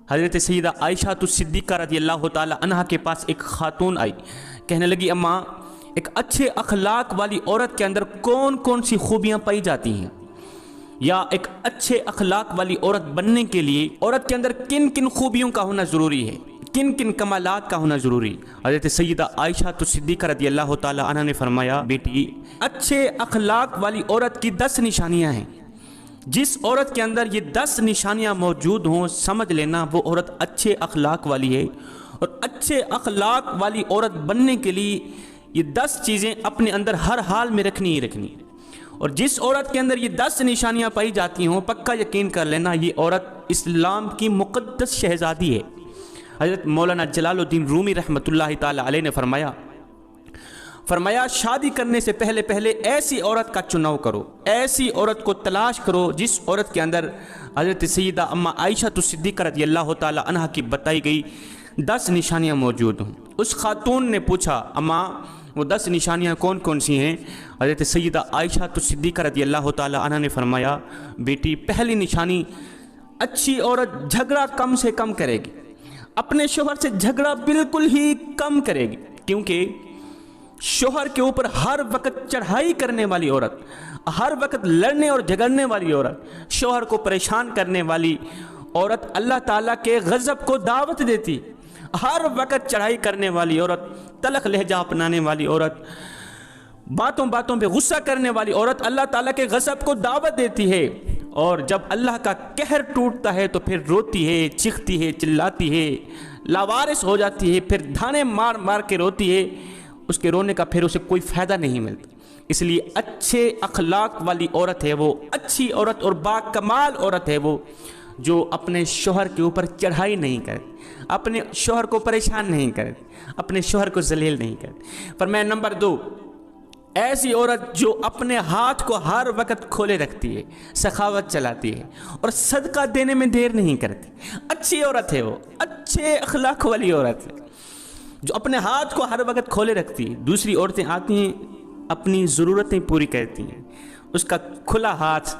حضرت سیدہ عائشہ صدیقہ رضی اللہ تعالی عنہا کے پاس ایک خاتون آئی، کہنے لگی اماں ایک اچھے اخلاق والی عورت کے اندر کون کون سی خوبیاں پائی جاتی ہیں، یا ایک اچھے اخلاق والی عورت بننے کے لیے عورت کے اندر کن کن خوبیوں کا ہونا ضروری ہے، کن کن کمالات کا ہونا ضروری ہے۔ حضرت سیدہ عائشہ صدیقہ رضی اللہ تعالی عنہ نے فرمایا بیٹی اچھے اخلاق والی عورت کی 10 نشانیاں ہیں، جس عورت کے اندر یہ 10 نشانیاں موجود ہوں سمجھ لینا وہ عورت اچھے اخلاق والی ہے، اور اچھے اخلاق والی عورت بننے کے لیے یہ 10 چیزیں اپنے اندر ہر حال میں رکھنی ہی رکھنی، اور جس عورت کے اندر یہ 10 نشانیاں پائی جاتی ہوں پکا یقین کر لینا یہ عورت اسلام کی مقدس شہزادی ہے۔ حضرت مولانا جلال الدین رومی رحمۃ اللہ تعالی علیہ نے فرمایا شادی کرنے سے پہلے ایسی عورت کا چناؤ کرو، ایسی عورت کو تلاش کرو جس عورت کے اندر حضرت سیدہ اماں عائشہ صدیقہ رضی اللہ تعالی عنہ کی بتائی گئی 10 نشانیاں موجود ہوں۔ اس خاتون نے پوچھا اماں وہ 10 نشانیاں کون کون سی ہیں؟ حضرت سیدہ عائشہ صدیقہ رضی اللہ تعالی عنہ نے فرمایا بیٹی پہلی نشانی اچھی عورت جھگڑا کم سے کم کرے گی، اپنے شوہر سے جھگڑا بالکل ہی کم کرے گی، کیونکہ شوہر کے اوپر ہر وقت چڑھائی کرنے والی عورت، ہر وقت لڑنے اور جھگڑنے والی عورت، شوہر کو پریشان کرنے والی عورت اللہ تعالیٰ کے غضب کو دعوت دیتی، ہر وقت چڑھائی کرنے والی عورت، تلخ لہجہ اپنانے والی عورت، باتوں باتوں پہ غصہ کرنے والی عورت اللہ تعالیٰ کے غضب کو دعوت دیتی ہے، اور جب اللہ کا قہر ٹوٹتا ہے تو پھر روتی ہے، چیختی ہے، چلاتی ہے، لاوارث ہو جاتی ہے، پھر دھانے مار مار کے روتی ہے، اس کے رونے کا پھر اسے کوئی فائدہ نہیں ملتا۔ اس لیے اچھے اخلاق والی عورت ہے وہ، اچھی عورت اور با کمال عورت ہے وہ جو اپنے شوہر کے اوپر چڑھائی نہیں کرتی، اپنے شوہر کو پریشان نہیں کرتی، اپنے شوہر کو ذلیل نہیں کرتی۔ فرمایا نمبر 2 ایسی عورت جو اپنے ہاتھ کو ہر وقت کھولے رکھتی ہے، سخاوت چلاتی ہے اور صدقہ دینے میں دیر نہیں کرتی، اچھی عورت ہے وہ، اچھے اخلاق والی عورت ہے جو اپنے ہاتھ کو ہر وقت کھولے رکھتی ہے۔ دوسری عورتیں آتی ہیں اپنی ضرورتیں پوری کرتی ہیں، اس کا کھلا ہاتھ،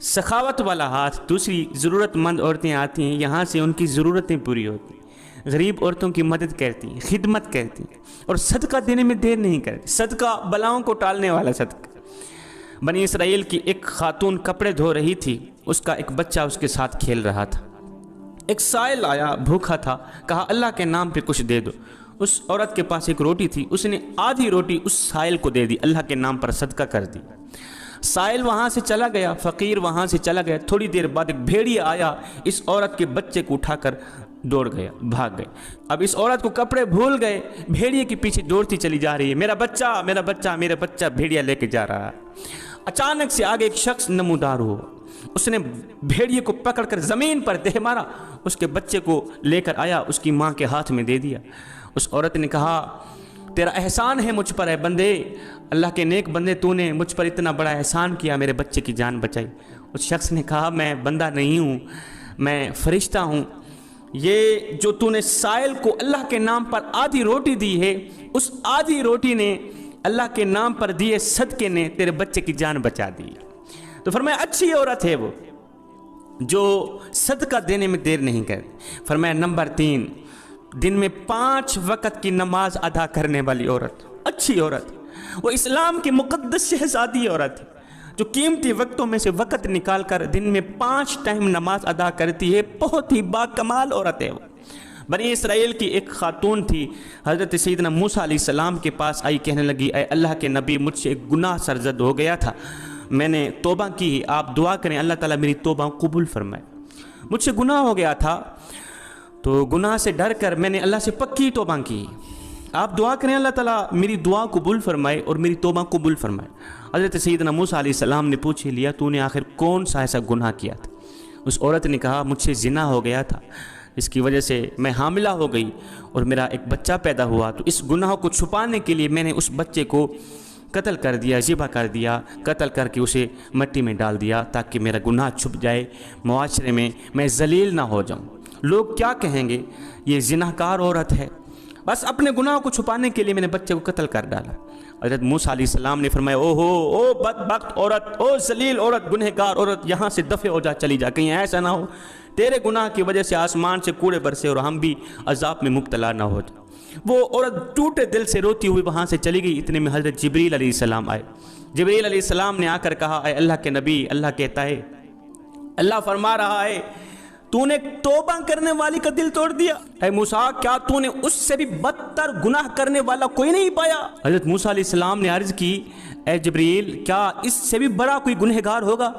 سخاوت والا ہاتھ، دوسری ضرورت مند عورتیں آتی ہیں یہاں سے ان کی ضرورتیں پوری ہوتی ہیں، غریب عورتوں کی مدد کرتی ہیں، خدمت کرتی ہیں اور صدقہ دینے میں دیر نہیں کرتی، صدقہ بلاؤں کو ٹالنے والا صدقہ۔ بنی اسرائیل کی ایک خاتون کپڑے دھو رہی تھی، اس کا ایک بچہ اس کے ساتھ کھیل رہا تھا، ایک سائل آیا بھوکا تھا، کہا اللہ کے نام پہ کچھ دے دو۔ اس عورت کے پاس ایک روٹی تھی، اس نے آدھی روٹی اس سائل کو دے دی، اللہ کے نام پر صدقہ کر دی۔ سائل وہاں سے چلا گیا، فقیر وہاں سے چلا گیا، تھوڑی دیر بعد ایک بھیڑیا آیا، اس عورت کے بچے کو اٹھا کر دوڑ گیا، بھاگ گئے۔ اب اس عورت کو کپڑے بھول گئے، بھیڑیے کے پیچھے دوڑتی چلی جا رہی ہے، میرا بچہ میرا بچہ میرا بچہ، بھیڑیا لے کے جا رہا ہے۔ اچانک سے آگے ایک شخص نمودار ہوا، اس نے بھیڑیے کو پکڑ کر زمین پر دہ مارا، اس کے بچے کو لے کر آیا، اس کی ماں کے ہاتھ میں دے دیا۔ اس عورت نے کہا تیرا احسان ہے مجھ پر، ہے بندے، اللہ کے نیک بندے، تو نے مجھ پر اتنا بڑا احسان کیا، میرے بچے کی جان بچائی۔ اس شخص نے کہا میں بندہ نہیں ہوں، میں فرشتہ ہوں، یہ جو تو نے سائل کو اللہ کے نام پر آدھی روٹی دی ہے، اس آدھی روٹی نے اللہ کے نام پر دیے صدقے نے تیرے بچے کی جان بچا دی۔ تو فرمایا اچھی عورت ہے وہ جو صدقہ دینے میں دیر نہیں کرتی۔ فرمایا نمبر 3 دن میں 5 وقت کی نماز ادا کرنے والی عورت، اچھی عورت، وہ اسلام کی مقدس شہزادی عورت ہے جو قیمتی وقتوں میں سے وقت نکال کر دن میں 5 ٹائم نماز ادا کرتی ہے، بہت ہی با کمال عورت ہے وہ۔ بنی اسرائیل کی ایک خاتون تھی، حضرت سیدنا موسیٰ علیہ السلام کے پاس آئی، کہنے لگی اے اللہ کے نبی مجھ سے ایک گناہ سرزد ہو گیا تھا، میں نے توبہ کی، آپ دعا کریں اللہ تعالیٰ میری توبہ قبول فرمائے۔ مجھ سے گناہ ہو گیا تھا تو گناہ سے ڈر کر میں نے اللہ سے پکی توبہ کی، آپ دعا کریں اللہ تعالیٰ میری دعا قبول فرمائے اور میری توبہ قبول فرمائے۔ حضرت سیدنا موسیٰ علیہ السلام نے پوچھ لیا تو نے آخر کون سا ایسا گناہ کیا تھا؟ اس عورت نے کہا مجھ سے زنا ہو گیا تھا، اس کی وجہ سے میں حاملہ ہو گئی اور میرا ایک بچہ پیدا ہوا، تو اس گناہ کو چھپانے کے لیے میں نے اس بچے کو قتل کر دیا، ذبح کر دیا، قتل کر کے اسے مٹی میں ڈال دیا تاکہ میرا گناہ چھپ جائے، معاشرے میں ذلیل نہ ہو جاؤں، لوگ کیا کہیں گے یہ زناکار عورت ہے، بس اپنے گناہ کو چھپانے کے لیے میں نے بچے کو قتل کر ڈالا۔ حضرت موسیٰ علیہ السلام نے فرمایا او بدبخت عورت، او ذلیل عورت، گنہگار عورت، یہاں سے دفع ہو جا، چلی جا، کہیں ایسا نہ ہو تیرے گناہ کی وجہ سے آسمان سے کوڑے برسے اور ہم بھی عذاب میں مبتلا نہ ہو جائیں۔ وہ عورت ٹوٹے دل سے روتی ہوئی وہاں سے چلی گئی۔ اتنے میں حضرت جبریل علیہ السلام آئے۔ جبریل علیہ السلام نے آ کر کہا، اے اللہ کے نبی، اللہ کہتا ہے، اللہ فرما رہا ہے، تو نے توبہ کرنے والی کا دل توڑ دیا۔ اے موسیٰ، کیا تو نے اس سے بھی بدتر گناہ کرنے والا کوئی نہیں پایا؟ حضرت موسیٰ علیہ السلام نے عرض کی، اے جبریل، کیا اس سے بھی بڑا کوئی گنہگار ہوگا؟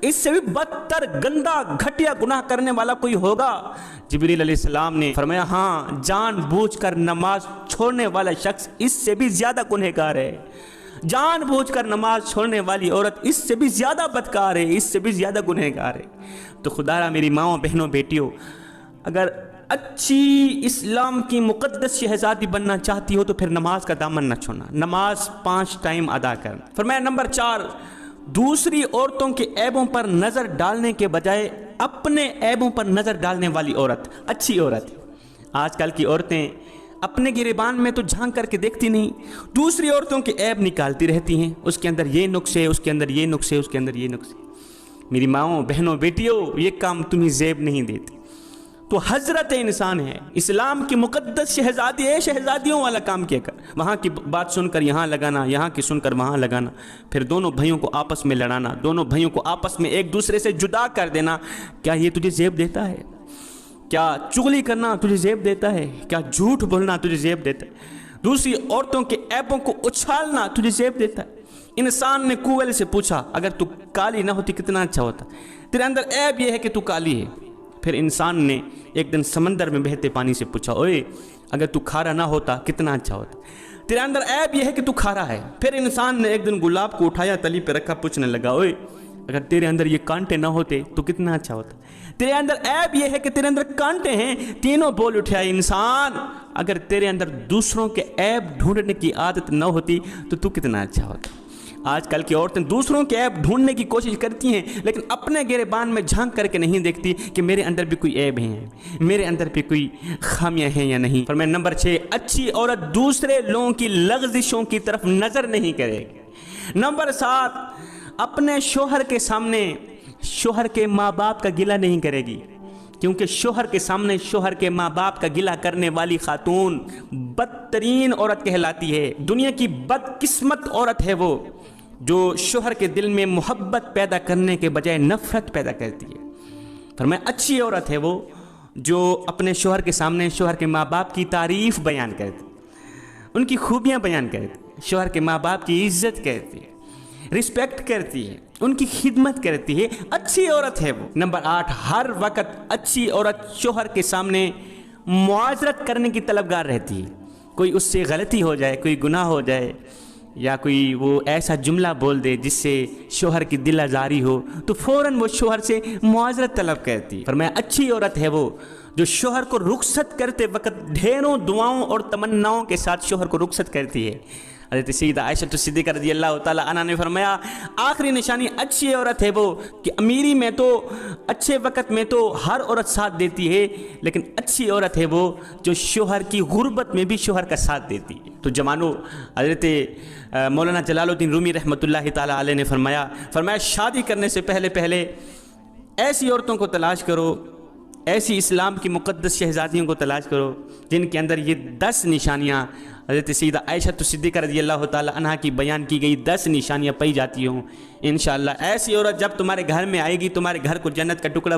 اس سے بھی بدتر گندا گھٹیا گناہ کرنے والا کوئی ہوگا؟ جبریل علیہ السلام نے فرمایا، ہاں، جان بوجھ کر نماز چھوڑنے والا شخص اس سے بھی زیادہ گنہگار ہے۔ جان بوجھ کر نماز چھوڑنے والی عورت اس سے بھی زیادہ بدکار ہے، اس سے بھی زیادہ گنہگار ہے۔ تو خدا را میری ماؤں، بہنوں، بیٹیوں، اگر اچھی اسلام کی مقدس شہزادی بننا چاہتی ہو تو پھر نماز کا دامن نہ چھوڑنا، نماز 5 ٹائم ادا کرنا۔ فرمایا نمبر 4، دوسری عورتوں کے عیبوں پر نظر ڈالنے کے بجائے اپنے عیبوں پر نظر ڈالنے والی عورت اچھی عورت ہے۔ آج کل کی عورتیں اپنے گریبان میں تو جھانک کر کے دیکھتی نہیں، دوسری عورتوں کے عیب نکالتی رہتی ہیں، اس کے اندر یہ نقصے، اس کے اندر یہ نقصے، اس کے اندر یہ نقصے۔ میری ماؤں، بہنوں، بیٹیوں، یہ کام تمہیں زیب نہیں دیتی۔ تو حضرت انسان ہے، اسلام کی مقدس شہزادی ہے، شہزادیوں والا کام کیا کر، وہاں کی بات سن کر یہاں لگانا، یہاں کی سن کر وہاں لگانا، پھر دونوں بھائیوں کو آپس میں لڑانا، دونوں بھائیوں کو آپس میں ایک دوسرے سے جدا کر دینا، کیا یہ تجھے زیب دیتا ہے؟ کیا چغلی کرنا تجھے زیب دیتا ہے؟ کیا جھوٹ بولنا تجھے زیب دیتا ہے؟ دوسری عورتوں کے عیبوں کو اچھالنا تجھے زیب دیتا ہے؟ انسان نے کوئل سے پوچھا، اگر تو کالی نہ ہوتی کتنا اچھا ہوتا، تیرے اندر عیب یہ ہے کہ تو کالی ہے۔ پھر انسان نے ایک دن سمندر میں بہتے پانی سے پوچھا، اوئے اگر تو کھارا نہ ہوتا کتنا اچھا ہوتا، تیرے اندر عیب یہ ہے کہ تو کھارا ہے۔ پھر انسان نے ایک دن گلاب کو اٹھایا، تلی پہ رکھا، پوچھنے لگا، اوئے اگر تیرے اندر یہ کانٹے نہ ہوتے تو کتنا اچھا ہوتا، تیرے اندر عیب یہ ہے کہ تیرے اندر کانٹے ہیں۔ تینوں بول اٹھا، انسان اگر تیرے اندر دوسروں کے عیب ڈھونڈنے کی عادت نہ ہوتی تو کتنا اچھا ہوتا۔ آج کل کی عورتیں دوسروں کے عیب ڈھونڈنے کی کوشش کرتی ہیں، لیکن اپنے گریبان میں جھانک کر کے نہیں دیکھتی کہ میرے اندر بھی کوئی عیب ہیں، میرے اندر بھی کوئی خامیاں ہیں یا نہیں۔ فرمایا نمبر 6، اچھی عورت دوسرے لوگوں کی لغزشوں کی طرف نظر نہیں کرے گی۔ نمبر 7، اپنے شوہر کے سامنے شوہر کے ماں باپ کا گلہ نہیں کرے گی، کیونکہ شوہر کے سامنے شوہر کے ماں باپ کا گلہ کرنے والی خاتون بدترین عورت کہلاتی ہے۔ دنیا کی بدقسمت عورت ہے وہ جو شوہر کے دل میں محبت پیدا کرنے کے بجائے نفرت پیدا کرتی ہے۔ فرمایا اچھی عورت ہے وہ جو اپنے شوہر کے سامنے شوہر کے ماں باپ کی تعریف بیان کرتی، ان کی خوبیاں بیان کرتی، شوہر کے ماں باپ کی عزت کرتی ہے، رسپیکٹ کرتی ہے، ان کی خدمت کرتی ہے، اچھی عورت ہے وہ۔ نمبر 8، ہر وقت اچھی عورت شوہر کے سامنے معذرت کرنے کی طلبگار رہتی ہے۔ کوئی اس سے غلطی ہو جائے، کوئی گناہ ہو جائے، یا کوئی وہ ایسا جملہ بول دے جس سے شوہر کی دل آزاری ہو تو فوراً وہ شوہر سے معذرت طلب کرتی ہے۔ فرمایا اچھی عورت ہے وہ جو شوہر کو رخصت کرتے وقت ڈھیروں دعاؤں اور تمناؤں کے ساتھ شوہر کو رخصت کرتی ہے۔ حضرت سیدہ عائشہ صدیقہ رضی اللہ تعالیٰ عنہ نے فرمایا آخری نشانی اچھی عورت ہے وہ کہ امیری میں تو اچھے وقت میں تو ہر عورت ساتھ دیتی ہے، لیکن اچھی عورت ہے وہ جو شوہر کی غربت میں بھی شوہر کا ساتھ دیتی ہے۔ تو جوانو، حضرت مولانا جلال الدین رومی رحمۃ اللہ تعالیٰ علیہ نے فرمایا شادی کرنے سے پہلے ایسی عورتوں کو تلاش کرو، ایسی اسلام کی مقدس شہزادیوں کو تلاش کرو جن کے اندر یہ 10 نشانیاں حضرت سیدہ عائشہ صدیقہ رضی اللہ تعالیٰ عنہ کی بیان کی گئی 10 نشانیاں پائی جاتی ہوں۔ انشاءاللہ ایسی عورت جب تمہارے گھر میں آئے گی، تمہارے گھر کو جنت کا ٹکڑا